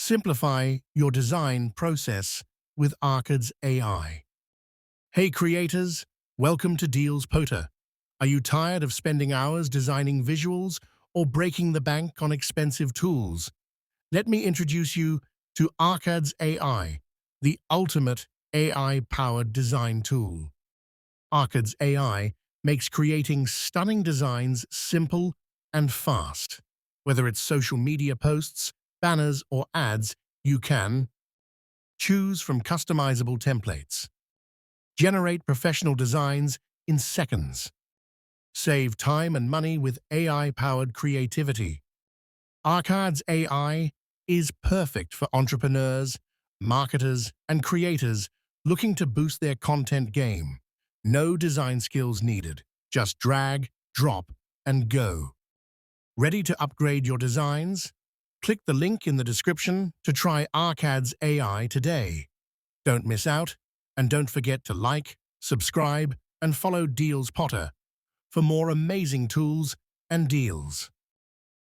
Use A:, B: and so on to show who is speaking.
A: Simplify your design process with Arcad's AI. Hey creators, welcome to Deals Potter. Are you tired of spending hours designing visuals or breaking the bank on expensive tools? Let me introduce you to Arcad's AI, the ultimate AI-powered design tool. Arcad's AI makes creating stunning designs simple and fast. Whether it's social media posts, banners, or ads, you can choose from customizable templates, generate professional designs in seconds, save time and money with AI-powered creativity. Arcad's AI is perfect for entrepreneurs, marketers, and creators looking to boost their content game. No design skills needed. Just drag, drop, and go. Ready to upgrade your designs? Click the link in the description to try Arcad's AI today. Don't miss out, and don't forget to like, subscribe, and follow Deals Potter for more amazing tools and deals.